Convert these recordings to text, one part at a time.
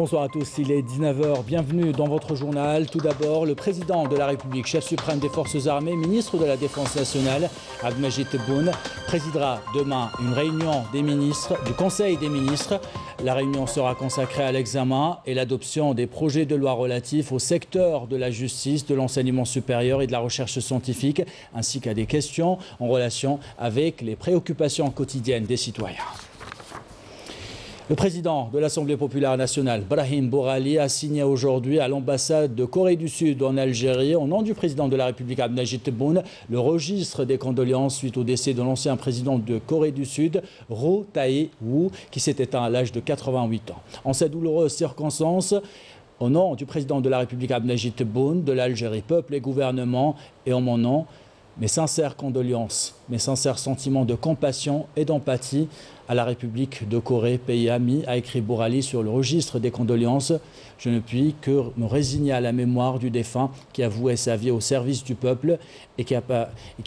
Bonsoir à tous, il est 19h, bienvenue dans votre journal. Tout d'abord, le président de la République, chef suprême des forces armées, ministre de la Défense nationale, Abdelmajid Tebboune, présidera demain une réunion des ministres, du Conseil des ministres. La réunion sera consacrée à l'examen et l'adoption des projets de loi relatifs au secteur de la justice, de l'enseignement supérieur et de la recherche scientifique, ainsi qu'à des questions en relation avec les préoccupations quotidiennes des citoyens. Le président de l'Assemblée populaire nationale, Brahim Borali, a signé aujourd'hui à l'ambassade de Corée du Sud en Algérie, au nom du président de la République, Abdelmajid Tebboune, le registre des condoléances suite au décès de l'ancien président de Corée du Sud, Roh Tae-woo, qui s'est éteint à l'âge de 88 ans. En ces douloureuses circonstances, au nom du président de la République, Abdelmajid Tebboune, de l'Algérie, peuple et gouvernement, et en mon nom, mes sincères condoléances, mes sincères sentiments de compassion et d'empathie à la République de Corée, pays ami, a écrit Borali sur le registre des condoléances. Je ne puis que me résigner à la mémoire du défunt qui a voué sa vie au service du peuple et qui a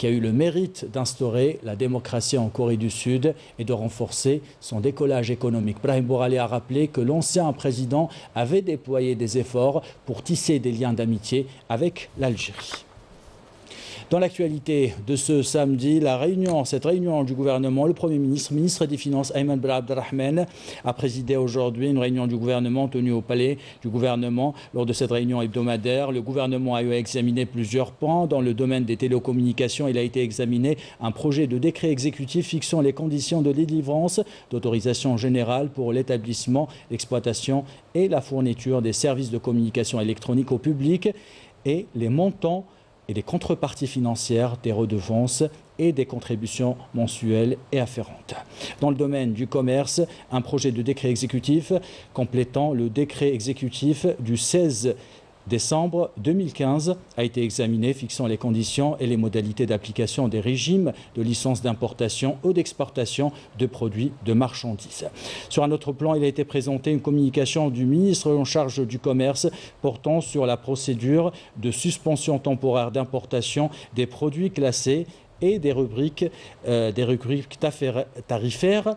eu le mérite d'instaurer la démocratie en Corée du Sud et de renforcer son décollage économique. Brahim Borali a rappelé que l'ancien président avait déployé des efforts pour tisser des liens d'amitié avec l'Algérie. Dans l'actualité de ce samedi, cette réunion du gouvernement, le Premier ministre, ministre des Finances, Ayman Ben Abdelrahman, a présidé aujourd'hui une réunion du gouvernement tenue au palais du gouvernement. Lors de cette réunion hebdomadaire, le gouvernement a eu à examiner plusieurs points. Dans le domaine des télécommunications, il a été examiné un projet de décret exécutif fixant les conditions de délivrance d'autorisation générale pour l'établissement, l'exploitation et la fourniture des services de communication électronique au public et les montants et les contreparties financières des redevances et des contributions mensuelles et afférentes. Dans le domaine du commerce, un projet de décret exécutif complétant le décret exécutif du 16 décembre 2015 a été examiné, fixant les conditions et les modalités d'application des régimes de licence d'importation ou d'exportation de produits de marchandises. Sur un autre plan, il a été présenté une communication du ministre en charge du commerce portant sur la procédure de suspension temporaire d'importation des produits classés et des rubriques tarifaires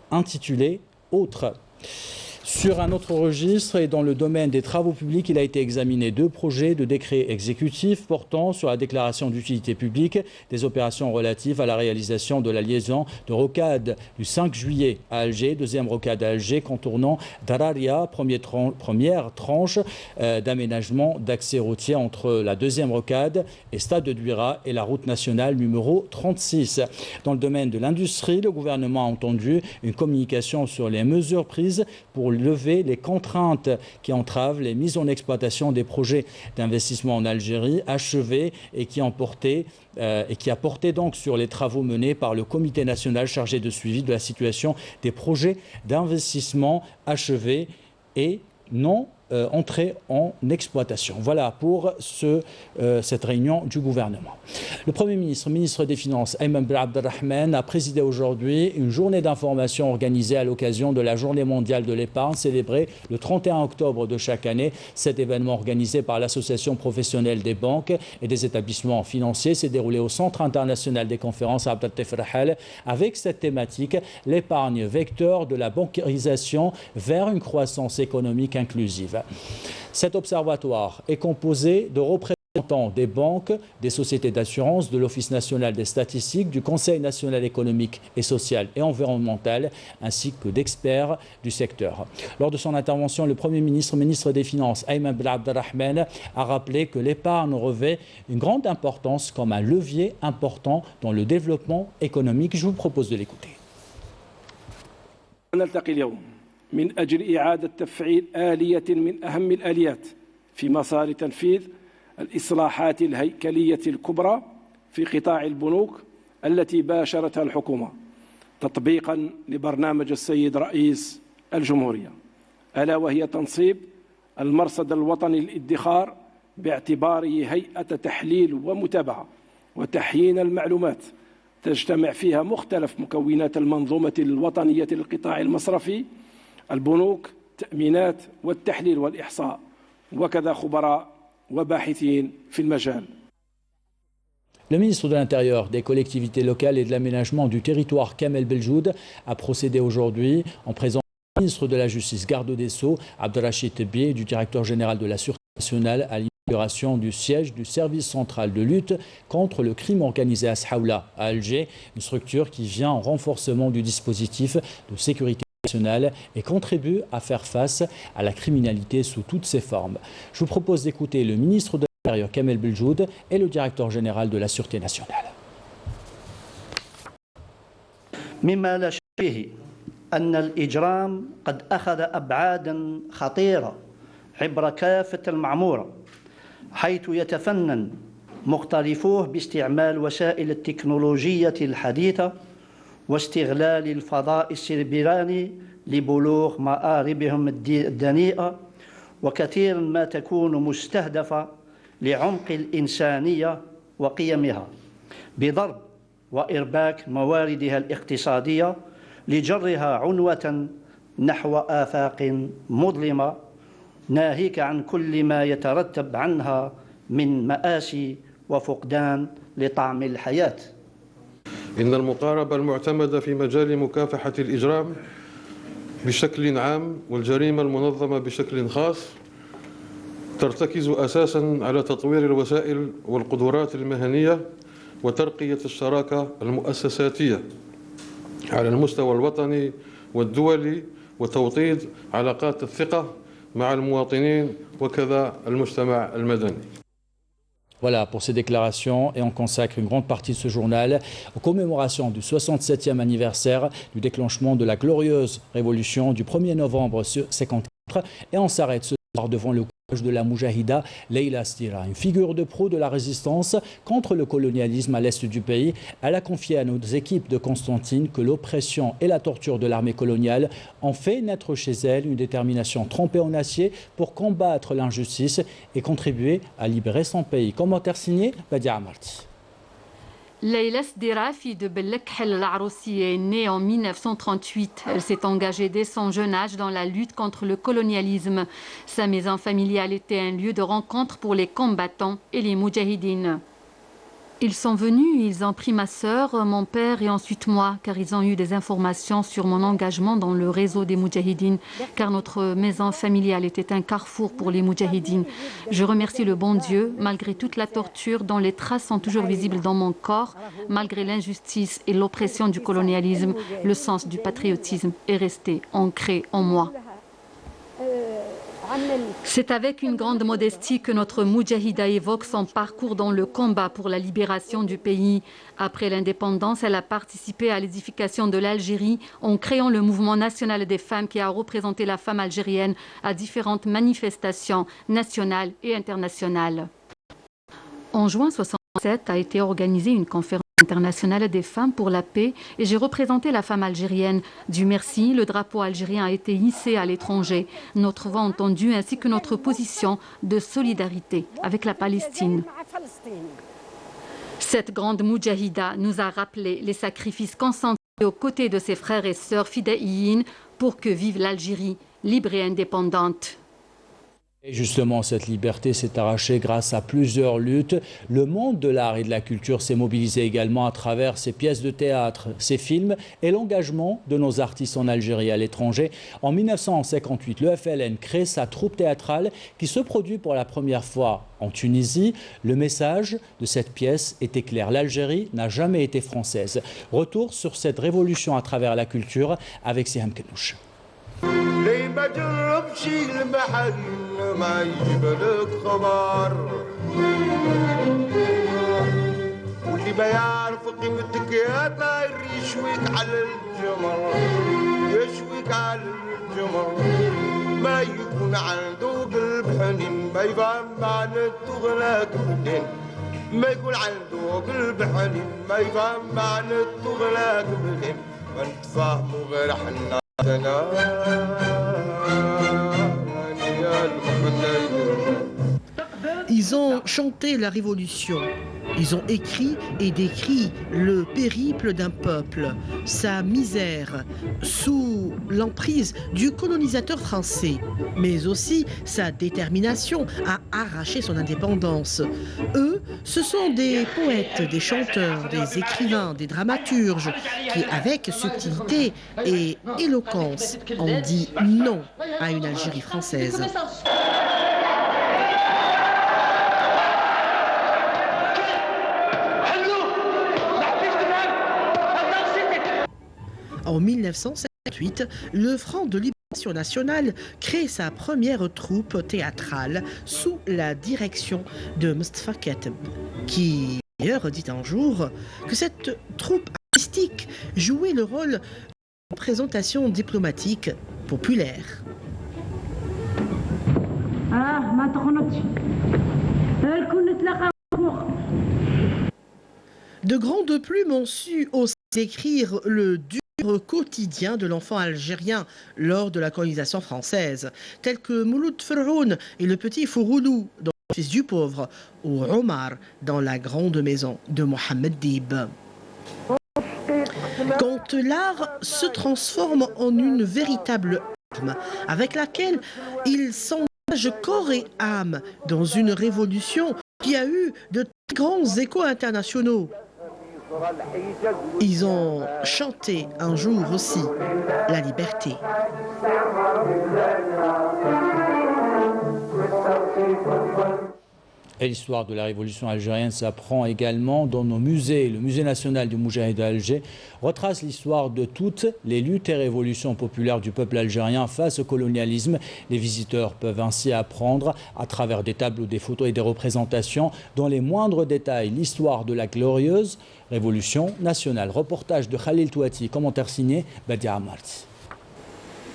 intitulées « Autres ». Sur un autre registre et dans le domaine des travaux publics, il a été examiné deux projets de décret exécutif portant sur la déclaration d'utilité publique des opérations relatives à la réalisation de la liaison de rocade du 5 juillet à Alger, deuxième rocade à Alger, contournant Dararia, première tranche d'aménagement d'accès routier entre la deuxième rocade et Stade de Douira et la route nationale numéro 36. Dans le domaine de l'industrie, le gouvernement a entendu une communication sur les mesures prises pour lever les contraintes qui entravent les mises en exploitation des projets d'investissement en Algérie achevés et qui a porté donc sur les travaux menés par le Comité national chargé de suivi de la situation des projets d'investissement achevés et non entrée en exploitation. Voilà pour cette réunion du gouvernement. Le Premier ministre, ministre des Finances, Ayman Ben Abdelrahman, a présidé aujourd'hui une journée d'information organisée à l'occasion de la Journée mondiale de l'épargne, célébrée le 31 octobre de chaque année. Cet événement organisé par l'Association professionnelle des banques et des établissements financiers s'est déroulé au Centre international des conférences à Abdel Tefrahal avec cette thématique, l'épargne vecteur de la bancarisation vers une croissance économique inclusive. Cet observatoire est composé de représentants des banques, des sociétés d'assurance, de l'Office national des statistiques, du Conseil national économique et social et environnemental, ainsi que d'experts du secteur. Lors de son intervention, le Premier ministre, ministre des Finances, Ayman Ben Abdelrahman, a rappelé que l'épargne revêt une grande importance comme un levier important dans le développement économique. Je vous propose de l'écouter. من أجل إعادة تفعيل آلية من أهم الآليات في مسار تنفيذ الإصلاحات الهيكلية الكبرى في قطاع البنوك التي باشرتها الحكومة تطبيقا لبرنامج السيد رئيس الجمهورية ألا وهي تنصيب المرصد الوطني للادخار باعتباره هيئة تحليل ومتابعة وتحيين المعلومات تجتمع فيها مختلف مكونات المنظومة الوطنية للقطاع المصرفي البنوك التأمينات والتحليل والإحصاء وكذا خبراء وباحثين في المجال. Le ministre de l'Intérieur, des collectivités locales et de l'aménagement du territoire, Kamel Beljoud, a procédé aujourd'hui en présence ministre de la Justice, garde des Sceaux, Abdelrachid Tebbi, et du directeur général de la Sûreté nationale à l'inauguration du siège du service central de lutte contre le crime organisé à Sahawla, à Alger, une structure qui vient en renforcement du dispositif de sécurité nationale et contribue à faire face à la criminalité sous toutes ses formes. Je vous propose d'écouter le ministre de l'Intérieur, Kamel Beljoud, et le directeur général de la Sûreté nationale. مما لا شك فيه أن الإجرام قد أخذ أبعادا خطيرة عبر كافة المعمورة، حيث يتفنن مختلفوه باستعمال وسائل التكنولوجية الحديثة واستغلال الفضاء السيبراني لبلوغ مآربهم الدنيئة، وكثيرا ما تكون مستهدفة لعمق الإنسانية وقيمها بضرب وإرباك مواردها الاقتصادية لجرها عنوة نحو آفاق مظلمة ناهيك عن كل ما يترتب عنها من مآسي وفقدان لطعم الحياة. إن المقاربة المعتمدة في مجال مكافحة الإجرام بشكل عام والجريمة المنظمة بشكل خاص ترتكز أساساً على تطوير الوسائل والقدرات المهنية وترقية الشراكة المؤسساتية على المستوى الوطني والدولي وتوطيد علاقات الثقة مع المواطنين وكذا المجتمع المدني. Voilà pour ces déclarations, et on consacre une grande partie de ce journal aux commémorations du 67e anniversaire du déclenchement de la glorieuse révolution du 1er novembre 1954, et on s'arrête ce soir devant le courage de la Moujahida Leila Sdira, une figure de proue de la résistance contre le colonialisme à l'est du pays. Elle a confié à nos équipes de Constantine que l'oppression et la torture de l'armée coloniale ont fait naître chez elle une détermination trempée en acier pour combattre l'injustice et contribuer à libérer son pays. Commentaire signé Badia Amarti. Leila Sdira, fille de Bellekhel al-Aroussi, est née en 1938. Elle s'est engagée dès son jeune âge dans la lutte contre le colonialisme. Sa maison familiale était un lieu de rencontre pour les combattants et les moudjahidines. Ils sont venus, ils ont pris ma sœur, mon père et ensuite moi, car ils ont eu des informations sur mon engagement dans le réseau des moudjahidines, car notre maison familiale était un carrefour pour les moudjahidines. Je remercie le bon Dieu, malgré toute la torture dont les traces sont toujours visibles dans mon corps, malgré l'injustice et l'oppression du colonialisme, le sens du patriotisme est resté ancré en moi. C'est avec une grande modestie que notre Moudjahida évoque son parcours dans le combat pour la libération du pays. Après l'indépendance, elle a participé à l'édification de l'Algérie en créant le mouvement national des femmes qui a représenté la femme algérienne à différentes manifestations nationales et internationales. En juin 1967 a été organisée une conférence internationale des femmes pour la paix et j'ai représenté la femme algérienne. Dieu merci, le drapeau algérien a été hissé à l'étranger. Notre voix entendue ainsi que notre position de solidarité avec la Palestine. Cette grande moudjahida nous a rappelé les sacrifices consentis aux côtés de ses frères et sœurs fidaïines pour que vive l'Algérie libre et indépendante. Et justement, cette liberté s'est arrachée grâce à plusieurs luttes. Le monde de l'art et de la culture s'est mobilisé également à travers ses pièces de théâtre, ses films et l'engagement de nos artistes en Algérie et à l'étranger. En 1958, le FLN crée sa troupe théâtrale qui se produit pour la première fois en Tunisie. Le message de cette pièce était clair. L'Algérie n'a jamais été française. Retour sur cette révolution à travers la culture avec Siham Kenouch. ليه ما جربش المحل ما يجيب لك خبر واللي ما يعرف قيمتك يا طاير يشويك على الجمر يشويك على الجمر ما يكون عنده قلب حنين ما يفهم معنى تغلاك منين ما يكون عنده قلب حنين ما يفهم معنى تغلاك منين ما نتفاهموا غير حنا Ils ont chanté la révolution. Ils ont écrit et décrit le périple d'un peuple, sa misère sous l'emprise du colonisateur français, mais aussi sa détermination à arracher son indépendance. Eux, ce sont des poètes, des chanteurs, des écrivains, des dramaturges qui, avec subtilité et éloquence, ont dit non à une Algérie française. En 1958, le Front de Libération Nationale crée sa première troupe théâtrale sous la direction de Mustafa Kateb, qui d'ailleurs dit un jour que cette troupe artistique jouait le rôle de présentation diplomatique populaire. De grandes plumes ont su aussi décrire le dur quotidien de l'enfant algérien lors de la colonisation française, tels que Mouloud Ferroun et le petit Fouroulou dans Le Fils du pauvre, ou Omar dans La grande maison de Mohamed Dib. Quand l'art se transforme en une véritable arme avec laquelle il s'engage corps et âme dans une révolution qui a eu de très grands échos internationaux. Ils ont chanté un jour aussi la liberté. Et l'histoire de la révolution algérienne s'apprend également dans nos musées. Le musée national du Moudjahid d'Alger retrace l'histoire de toutes les luttes et révolutions populaires du peuple algérien face au colonialisme. Les visiteurs peuvent ainsi apprendre à travers des tableaux, des photos et des représentations dans les moindres détails l'histoire de la glorieuse révolution nationale. Reportage de Khalil Touati, commentaire signé Badia Amarti.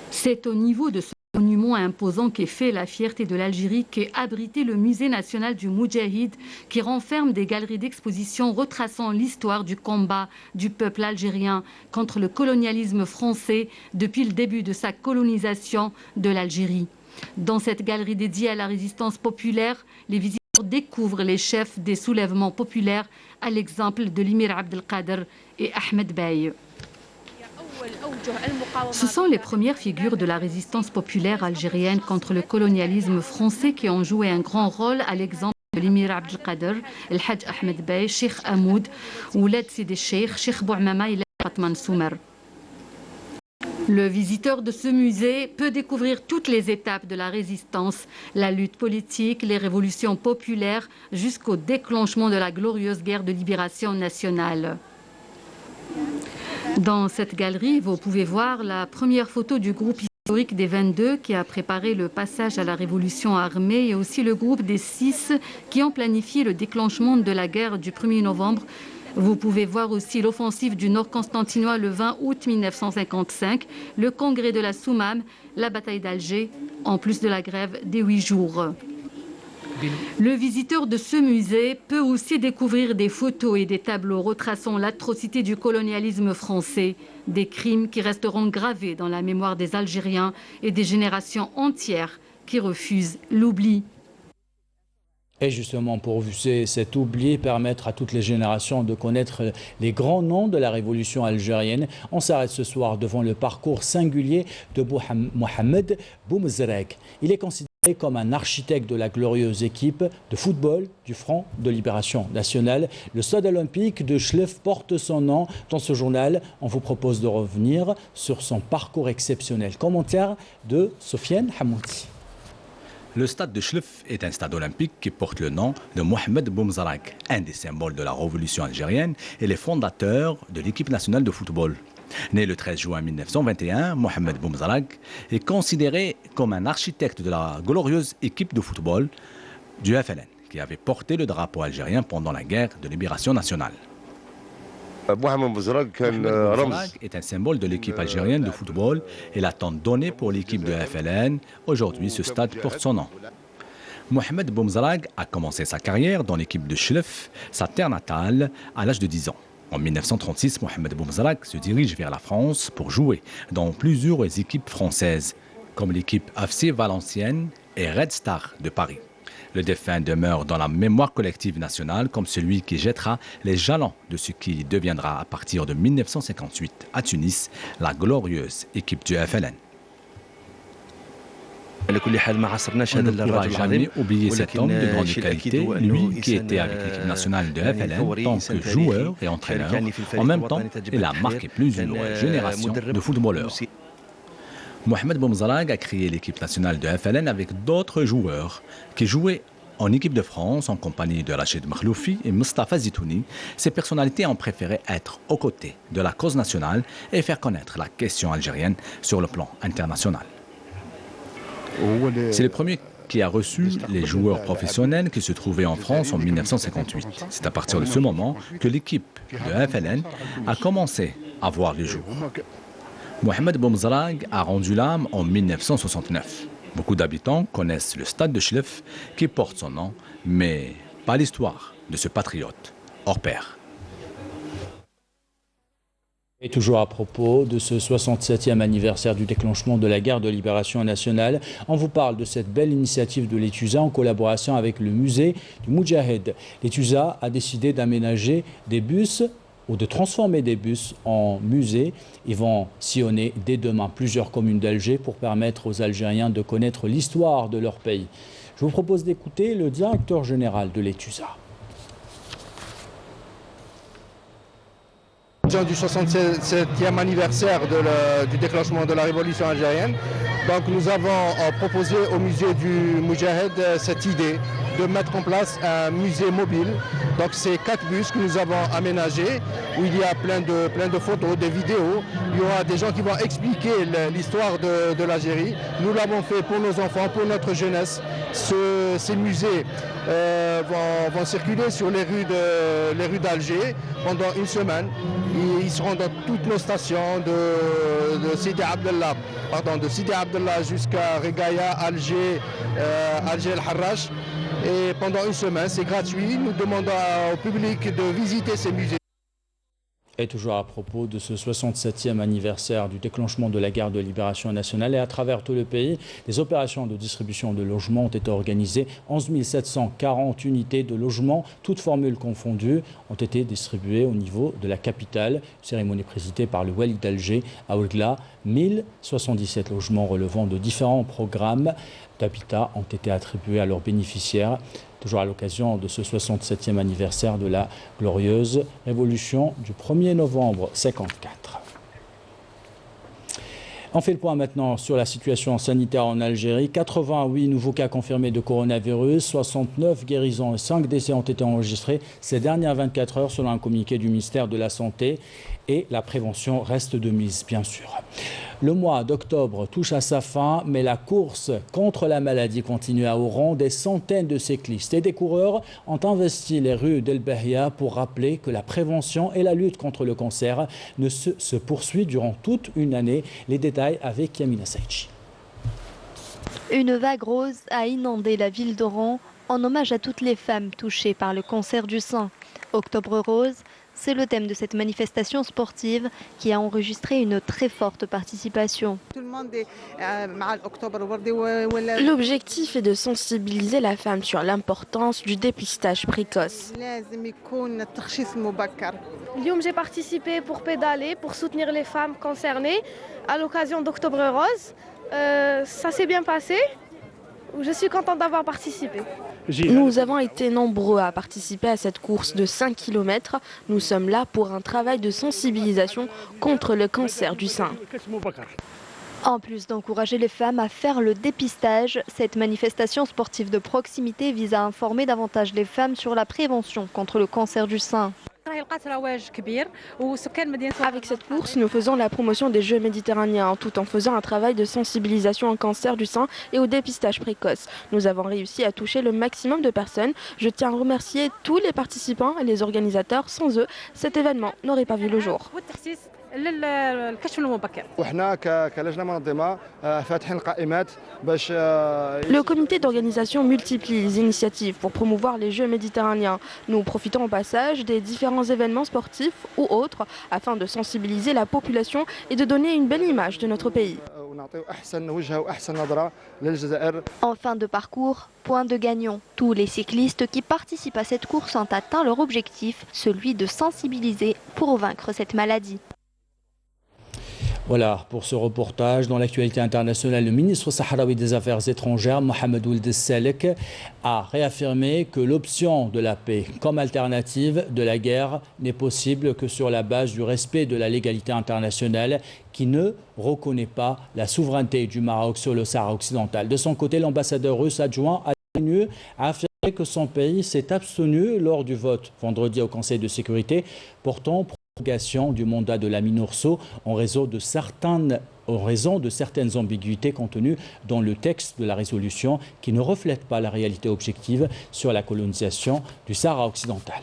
C'est au niveau de ce monument imposant qu'est fait la fierté de l'Algérie qu'est abrité le musée national du Moudjahid, qui renferme des galeries d'exposition retraçant l'histoire du combat du peuple algérien contre le colonialisme français depuis le début de sa colonisation de l'Algérie. Dans cette galerie dédiée à la résistance populaire, les visiteurs découvrent les chefs des soulèvements populaires, à l'exemple de l'Émir Abdelkader et Ahmed Bey. Ce sont les premières figures de la résistance populaire algérienne contre le colonialisme français qui ont joué un grand rôle, à l'exemple de l'Émir Abdelkader, El Hadj Ahmed Bey, Cheikh Hamoud, Ouled Sidi Cheikh, Cheikh Bouamama et Fatman Soumer. Le visiteur de ce musée peut découvrir toutes les étapes de la résistance, la lutte politique, les révolutions populaires, jusqu'au déclenchement de la glorieuse guerre de libération nationale. Dans cette galerie, vous pouvez voir la première photo du groupe historique des 22 qui a préparé le passage à la révolution armée, et aussi le groupe des 6 qui ont planifié le déclenchement de la guerre du 1er novembre. Vous pouvez voir aussi l'offensive du Nord constantinois le 20 août 1955, le congrès de la Soumam, la bataille d'Alger, en plus de la grève des 8 jours. Le visiteur de ce musée peut aussi découvrir des photos et des tableaux retraçant l'atrocité du colonialisme français, des crimes qui resteront gravés dans la mémoire des Algériens et des générations entières qui refusent l'oubli. Et justement, pour cet oubli, permettre à toutes les générations de connaître les grands noms de la révolution algérienne, on s'arrête ce soir devant le parcours singulier de Mohamed Boumezreg. Il est considéré comme un architecte de la glorieuse équipe de football du Front de Libération Nationale. Le stade olympique de Chlef porte son nom. Dans ce journal, on vous propose de revenir sur son parcours exceptionnel. Commentaire de Sofiane Hamouti. Le stade de Chlef est un stade olympique qui porte le nom de Mohamed Boumezreg, un des symboles de la révolution algérienne et les fondateurs de l'équipe nationale de football. Né le 13 juin 1921, Mohamed Boumezreg est considéré comme un architecte de la glorieuse équipe de football du FLN, qui avait porté le drapeau algérien pendant la guerre de libération nationale. Mohamed Boumezreg est un symbole de l'équipe algérienne de football et l'a tant donné pour l'équipe de FLN. Aujourd'hui, ce stade porte son nom. Mohamed Boumezreg a commencé sa carrière dans l'équipe de Chlef, sa terre natale, à l'âge de 10 ans. En 1936, Mohamed Boumezreg se dirige vers la France pour jouer dans plusieurs équipes françaises, comme l'équipe FC Valenciennes et Red Star de Paris. Le défunt demeure dans la mémoire collective nationale comme celui qui jettera les jalons de ce qui deviendra à partir de 1958 à Tunis la glorieuse équipe du FLN. On ne pourra jamais oublier cet homme de grande qualité, lui qui était avec l'équipe nationale de FLN tant que joueur et entraîneur. En même temps, il a marqué plusieurs générations de footballeurs. Mohamed Boumzarag a créé l'équipe nationale de FLN avec d'autres joueurs qui jouaient en équipe de France en compagnie de Rachid Makhloufi et Mustafa Zitouni. Ces personnalités ont préféré être aux côtés de la cause nationale et faire connaître la question algérienne sur le plan international. C'est le premier qui a reçu les joueurs professionnels qui se trouvaient en France en 1958. C'est à partir de ce moment que l'équipe de FLN a commencé à voir le jour. Mohamed Boumzarag a rendu l'âme en 1969. Beaucoup d'habitants connaissent le stade de Chlef qui porte son nom, mais pas l'histoire de ce patriote hors pair. Et toujours à propos de ce 67e anniversaire du déclenchement de la guerre de libération nationale, on vous parle de cette belle initiative de l'Etusa en collaboration avec le musée du Moudjahed. L'Etusa a décidé d'aménager des bus ou de transformer des bus en musées. Ils vont sillonner dès demain plusieurs communes d'Alger pour permettre aux Algériens de connaître l'histoire de leur pays. Je vous propose d'écouter le directeur général de l'Etusa. Du 67e anniversaire du déclenchement de la révolution algérienne. Donc nous avons proposé au musée du Moudjahed cette idée de mettre en place un musée mobile. Donc c'est 4 bus que nous avons aménagés où il y a plein de photos, des vidéos. Il y aura des gens qui vont expliquer l'histoire de l'Algérie. Nous l'avons fait pour nos enfants, pour notre jeunesse. Ces musées vont circuler sur les rues d'Alger pendant une semaine. Ils seront dans toutes nos stations de Sidi Abdellah jusqu'à Regaya, Alger, Alger El Harrach. Et pendant une semaine, c'est gratuit. Nous demandons au public de visiter ces musées. Et toujours à propos de ce 67e anniversaire du déclenchement de la guerre de libération nationale et à travers tout le pays, des opérations de distribution de logements ont été organisées. 11 740 unités de logements, toutes formules confondues, ont été distribuées au niveau de la capitale. Cérémonie présidée par le Wali d'Alger à Ouagla. 1077 logements relevant de différents programmes d'habitat ont été attribués à leurs bénéficiaires. Toujours à l'occasion de ce 67e anniversaire de la glorieuse révolution du 1er novembre 1954. On fait le point maintenant sur la situation sanitaire en Algérie. 88 nouveaux cas confirmés de coronavirus, 69 guérisons et 5 décès ont été enregistrés ces dernières 24 heures selon un communiqué du ministère de la Santé. Et la prévention reste de mise, bien sûr. Le mois d'octobre touche à sa fin, mais la course contre la maladie continue à Oran. Des centaines de cyclistes et des coureurs ont investi les rues d'El Bahia pour rappeler que la prévention et la lutte contre le cancer se poursuivent durant toute une année. Les détails avec Yamina Saïchi. Une vague rose a inondé la ville d'Oran en hommage à toutes les femmes touchées par le cancer du sein. Octobre rose, c'est le thème de cette manifestation sportive qui a enregistré une très forte participation. L'objectif est de sensibiliser la femme sur l'importance du dépistage précoce. J'ai participé pour pédaler, pour soutenir les femmes concernées à l'occasion d'Octobre Rose. Ça s'est bien passé. Je suis contente d'avoir participé. Nous avons été nombreux à participer à cette course de 5 km. Nous sommes là pour un travail de sensibilisation contre le cancer du sein. En plus d'encourager les femmes à faire le dépistage, cette manifestation sportive de proximité vise à informer davantage les femmes sur la prévention contre le cancer du sein. Avec cette course, nous faisons la promotion des Jeux méditerranéens tout en faisant un travail de sensibilisation au cancer du sein et au dépistage précoce. Nous avons réussi à toucher le maximum de personnes. Je tiens à remercier tous les participants et les organisateurs. Sans eux, cet événement n'aurait pas vu le jour. Le comité d'organisation multiplie les initiatives pour promouvoir les Jeux méditerranéens. Nous profitons au passage des différents événements sportifs ou autres afin de sensibiliser la population et de donner une belle image de notre pays. En fin de parcours, point de gagnant. Tous les cyclistes qui participent à cette course ont atteint leur objectif, celui de sensibiliser pour vaincre cette maladie. Voilà pour ce reportage. Dans l'actualité internationale, le ministre sahraoui des Affaires étrangères, Mohamed Ould Salek, a réaffirmé que l'option de la paix comme alternative de la guerre n'est possible que sur la base du respect de la légalité internationale qui ne reconnaît pas la souveraineté du Maroc sur le Sahara occidental. De son côté, l'ambassadeur russe adjoint à l'ONU a affirmé que son pays s'est abstenu lors du vote vendredi au Conseil de sécurité portant prolongation du mandat de la MINURSO en raison de certaines ambiguïtés contenues dans le texte de la résolution qui ne reflète pas la réalité objective sur la colonisation du Sahara occidental.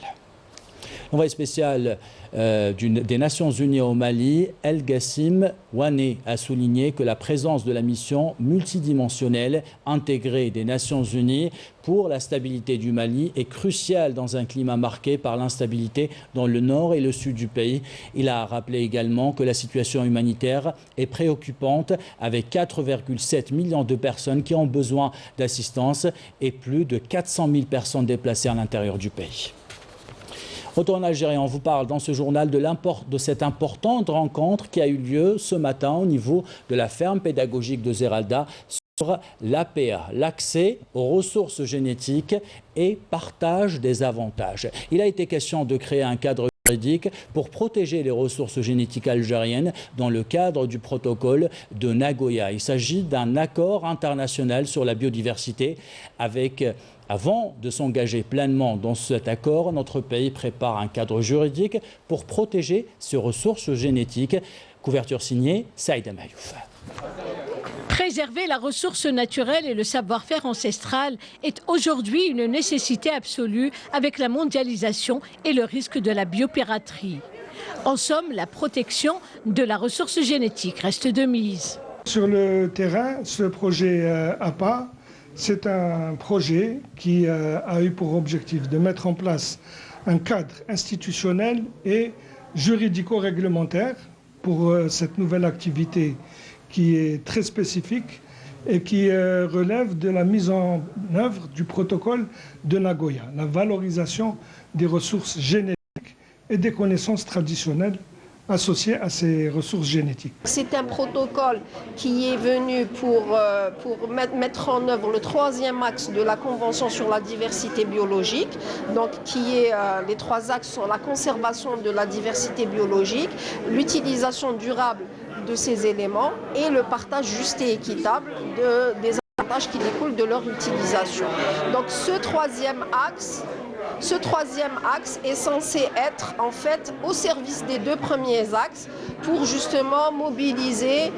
Envoyé spécial des Nations Unies au Mali, El Gassim Wane a souligné que la présence de la mission multidimensionnelle intégrée des Nations Unies pour la stabilité du Mali est cruciale dans un climat marqué par l'instabilité dans le nord et le sud du pays. Il a rappelé également que la situation humanitaire est préoccupante avec 4,7 millions de personnes qui ont besoin d'assistance et plus de 400 000 personnes déplacées à l'intérieur du pays. Retour en Algérie, on vous parle dans ce journal de cette importante rencontre qui a eu lieu ce matin au niveau de la ferme pédagogique de Zeralda sur l'APA, l'accès aux ressources génétiques et partage des avantages. Il a été question de créer un cadre juridique pour protéger les ressources génétiques algériennes dans le cadre du protocole de Nagoya. Il s'agit d'un accord international sur la biodiversité Avant de s'engager pleinement dans cet accord, notre pays prépare un cadre juridique pour protéger ces ressources génétiques. Couverture signée Saïda Mayouf. Préserver la ressource naturelle et le savoir-faire ancestral est aujourd'hui une nécessité absolue avec la mondialisation et le risque de la biopiraterie. En somme, la protection de la ressource génétique reste de mise. Sur le terrain, ce projet APA, c'est un projet qui a eu pour objectif de mettre en place un cadre institutionnel et juridico-réglementaire pour cette nouvelle activité qui est très spécifique et qui relève de la mise en œuvre du protocole de Nagoya, la valorisation des ressources génétiques et des connaissances traditionnelles associées à ces ressources génétiques. C'est un protocole qui est venu pour mettre en œuvre le 3e axe de la Convention sur la diversité biologique, donc qui est les 3 axes sont la conservation de la diversité biologique, l'utilisation durable de ces éléments et le partage juste et équitable des avantages qui découlent de leur utilisation. Donc ce troisième axe est censé être en fait au service des 2 premiers axes pour justement mobiliser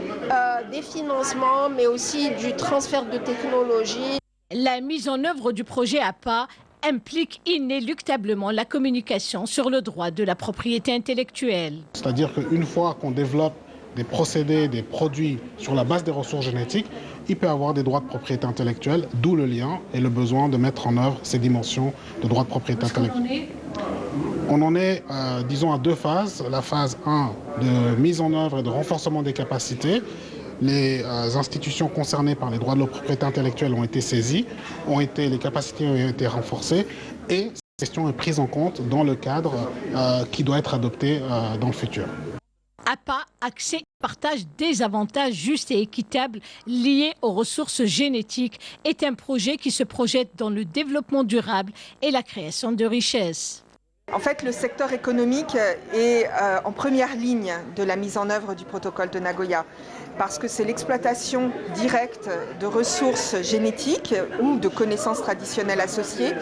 des financements mais aussi du transfert de technologie. La mise en œuvre du projet APA implique inéluctablement la communication sur le droit de la propriété intellectuelle. C'est-à-dire qu'une fois qu'on développe des procédés, des produits sur la base des ressources génétiques, il peut avoir des droits de propriété intellectuelle, d'où le lien et le besoin de mettre en œuvre ces dimensions de droits de propriété intellectuelle. On en est, disons, à 2 phases. La phase 1 de mise en œuvre et de renforcement des capacités. Les institutions concernées par les droits de la propriété intellectuelle ont été saisies, les capacités ont été renforcées et cette question est prise en compte dans le cadre qui doit être adopté dans le futur. APA, accès et partage des avantages justes et équitables liés aux ressources génétiques, est un projet qui se projette dans le développement durable et la création de richesses. En fait, le secteur économique est en première ligne de la mise en œuvre du protocole de Nagoya parce que c'est l'exploitation directe de ressources génétiques ou de connaissances traditionnelles associées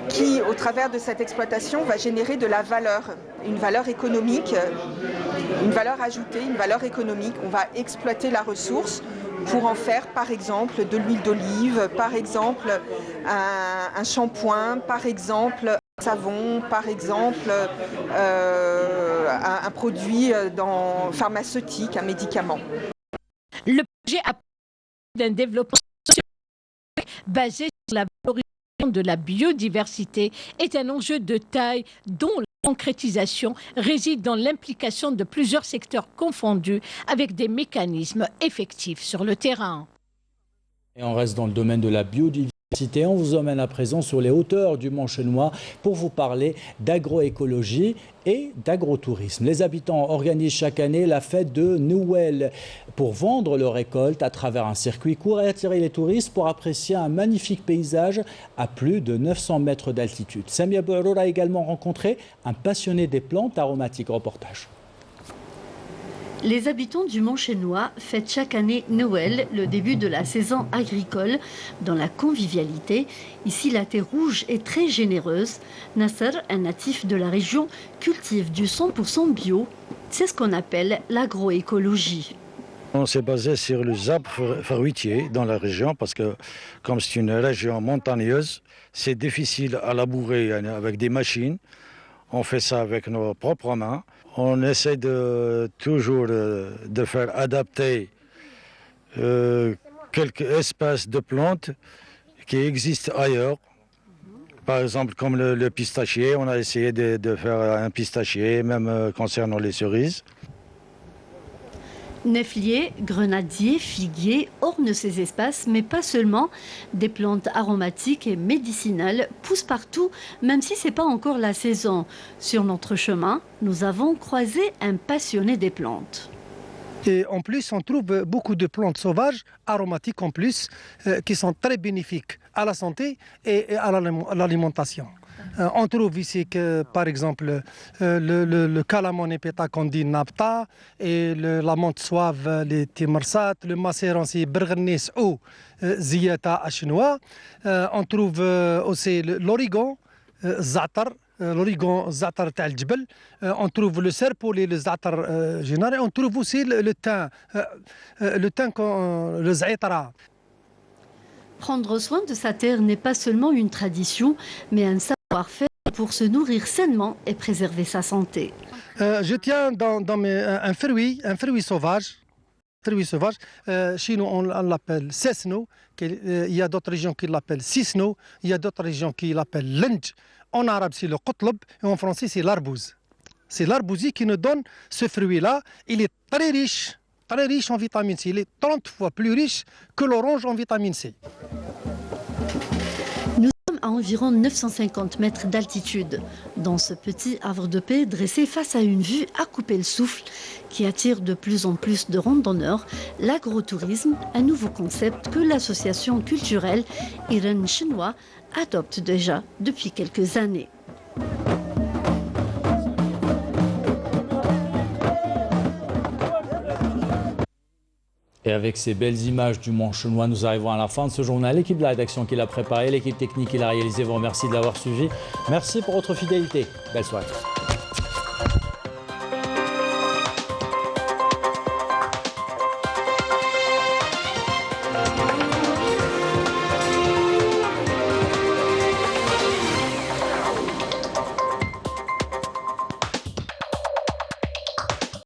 qui, au travers de cette exploitation, va générer de la valeur, une valeur économique, une valeur ajoutée, une valeur économique. On va exploiter la ressource pour en faire, par exemple, de l'huile d'olive, par exemple, un shampoing, par exemple, un savon, par exemple, un produit pharmaceutique, un médicament. Le projet a d'un développement basé sur la valorisation de la biodiversité est un enjeu de taille dont concrétisation réside dans l'implication de plusieurs secteurs confondus avec des mécanismes effectifs sur le terrain. Et on reste dans le domaine de la biodiversité. On vous emmène à présent sur les hauteurs du Mont Chenois pour vous parler d'agroécologie et d'agrotourisme. Les habitants organisent chaque année la fête de Noël pour vendre leurs récoltes à travers un circuit court et attirer les touristes pour apprécier un magnifique paysage à plus de 900 mètres d'altitude. Samia Bourour a également rencontré un passionné des plantes aromatiques. Reportage. Les habitants du Mont Chenois fêtent chaque année Noël, le début de la saison agricole, dans la convivialité. Ici, la terre rouge est très généreuse. Nasser, un natif de la région, cultive du 100% bio. C'est ce qu'on appelle l'agroécologie. On s'est basé sur les arbres fruitiers dans la région parce que comme c'est une région montagneuse, c'est difficile à labourer avec des machines. On fait ça avec nos propres mains. On essaie toujours de faire adapter quelques espèces de plantes qui existent ailleurs. Par exemple, comme le pistachier, on a essayé de faire un pistachier, même concernant les cerises. Nefliers, grenadiers, figuiers ornent ces espaces, mais pas seulement. Des plantes aromatiques et médicinales poussent partout, même si ce n'est pas encore la saison. Sur notre chemin, nous avons croisé un passionné des plantes. Et en plus, on trouve beaucoup de plantes sauvages, aromatiques en plus, qui sont très bénéfiques à la santé et à l'alimentation. On trouve ici que, par exemple, le calamon épéta qu'on dit napta, et la menthe soave, les timersat, le macérancy bergnis ou ziyata à chinois. On trouve aussi l'origan, zatar. L'origan zatar tal djbel, on trouve le serpol et le zatar général, on trouve aussi le thym, le zaïtara. Prendre soin de sa terre n'est pas seulement une tradition, mais un savoir-faire pour se nourrir sainement et préserver sa santé. Je tiens dans un fruit sauvage. Chez nous, on l'appelle sesno. Il y a d'autres régions qui l'appellent sisno. Il y a d'autres régions qui l'appellent lenj. En arabe, c'est le qotlob et en français, c'est l'arbouze. C'est l'arbousier qui nous donne ce fruit-là. Il est très riche en vitamine C. Il est 30 fois plus riche que l'orange en vitamine C. Nous sommes à environ 950 mètres d'altitude, dans ce petit havre de paix dressé face à une vue à couper le souffle qui attire de plus en plus de randonneurs. L'agrotourisme, un nouveau concept que l'association culturelle Iran Chenois adopte déjà depuis quelques années. Et avec ces belles images du Mont Chenois, nous arrivons à la fin de ce journal. L'équipe de la rédaction qui l'a préparé, l'équipe technique qui l'a réalisé, vous remercie de l'avoir suivi. Merci pour votre fidélité. Belle soirée.